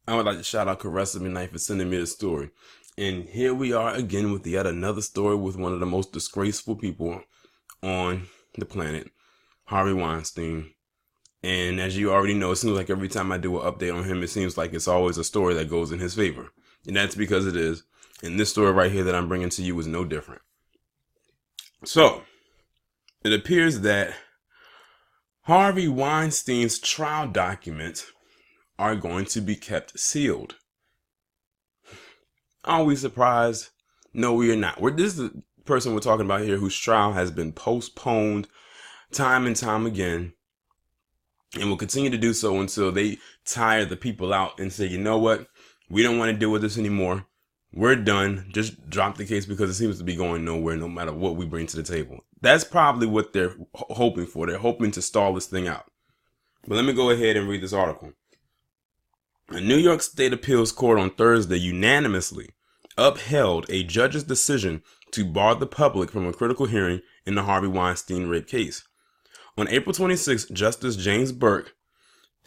I would like to shout out Caressa Midnight for sending me the story. And here we are again with yet another story with one of the most disgraceful people on the planet, Harvey Weinstein. And as you already know, it seems like every time I do an update on him, it seems like it's always a story that goes in his favor. And that's because it is. And this story right here that I'm bringing to you is no different. So, it appears that Harvey Weinstein's trial documents are going to be kept sealed. Are we surprised? No, we are not. This is the person we're talking about here whose trial has been postponed time and time again and will continue to do so until they tire the people out and say, you know what? We don't want to deal with this anymore. We're done. Just drop the case because it seems to be going nowhere no matter what we bring to the table. That's probably what they're hoping for. They're hoping to stall this thing out. But let me go ahead and read this article. A New York State Appeals Court on Thursday unanimously upheld a judge's decision to bar the public from a critical hearing in the Harvey Weinstein rape case. On April 26, Justice James Burke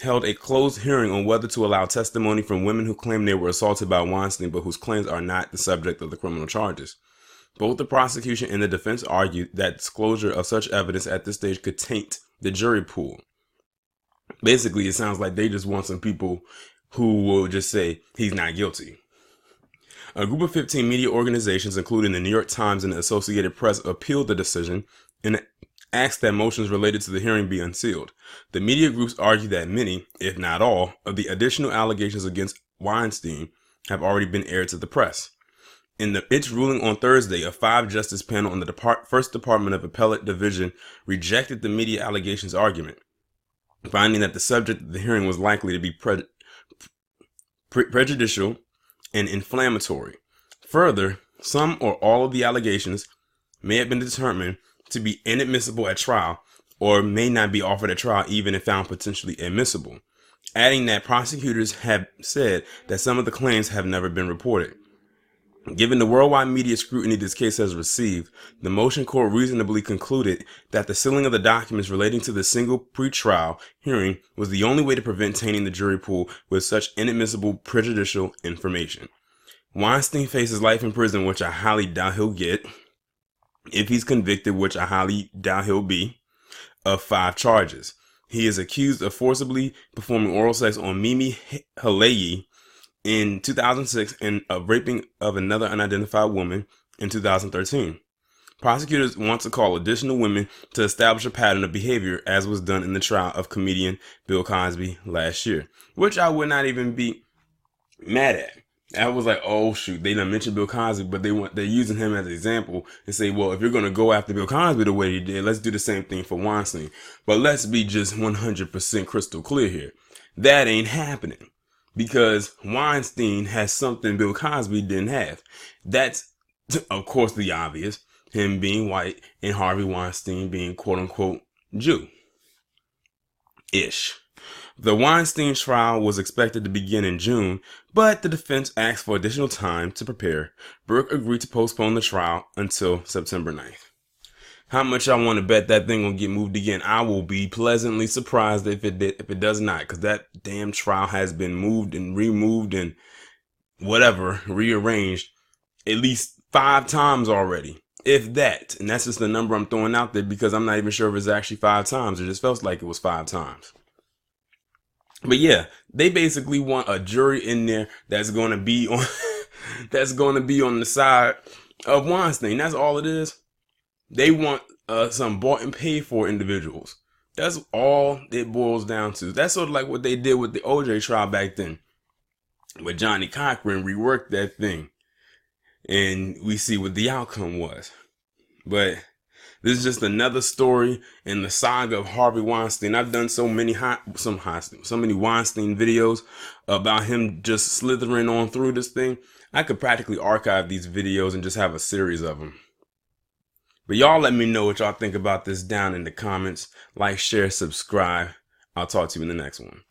held a closed hearing on whether to allow testimony from women who claim they were assaulted by Weinstein but whose claims are not the subject of the criminal charges. Both the prosecution and the defense argued that disclosure of such evidence at this stage could taint the jury pool. Basically, it sounds like they just want some people who will just say he's not guilty. A group of 15 media organizations, including the New York Times and the Associated Press, appealed the decision and asked that motions related to the hearing be unsealed. The media groups argue that many, if not all, of the additional allegations against Weinstein have already been aired to the press. In its ruling on Thursday, a 5-justice panel on the First Department of Appellate Division rejected the media allegations argument, finding that the subject of the hearing was likely to be prejudicial and inflammatory. Further, some or all of the allegations may have been determined to be inadmissible at trial or may not be offered at trial even if found potentially admissible, adding that prosecutors have said that some of the claims have never been reported. Given the worldwide media scrutiny this case has received, the motion court reasonably concluded that the sealing of the documents relating to the single pre-trial hearing was the only way to prevent tainting the jury pool with such inadmissible prejudicial information. Weinstein faces life in prison, which I highly doubt he'll get, if he's convicted, which I highly doubt he'll be, of 5 charges. He is accused of forcibly performing oral sex on Mimi Halayi in 2006 and of raping of another unidentified woman in 2013. Prosecutors want to call additional women to establish a pattern of behavior as was done in the trial of comedian Bill Cosby last year, which I would not even be mad at. I was like, oh shoot, they done mentioned Bill Cosby, but they're using him as an example and say, well, if you're going to go after Bill Cosby the way he did, let's do the same thing for Weinstein. But let's be just 100% crystal clear here. That ain't happening. Because Weinstein has something Bill Cosby didn't have. That's, of course, the obvious. Him being white and Harvey Weinstein being quote-unquote Jew-ish. The Weinstein trial was expected to begin in June, but the defense asked for additional time to prepare. Burke agreed to postpone the trial until September 9th. How much I want to bet that thing will get moved again? I will be pleasantly surprised if it does not, because that damn trial has been moved and removed and whatever, rearranged at least 5 times already, if that. And that's just the number I'm throwing out there because I'm not even sure if it's actually 5 times. It just felt like it was 5 times. But yeah, they basically want a jury in there that's going to be on the side of Weinstein. That's all it is. They want some bought and paid for individuals. That's all it boils down to. That's sort of like what they did with the OJ trial back then. But Johnny Cochran reworked that thing. And we see what the outcome was. But this is just another story in the saga of Harvey Weinstein. I've done so many Weinstein videos about him just slithering on through this thing. I could practically archive these videos and just have a series of them. But y'all let me know what y'all think about this down in the comments. Like, share, subscribe. I'll talk to you in the next one.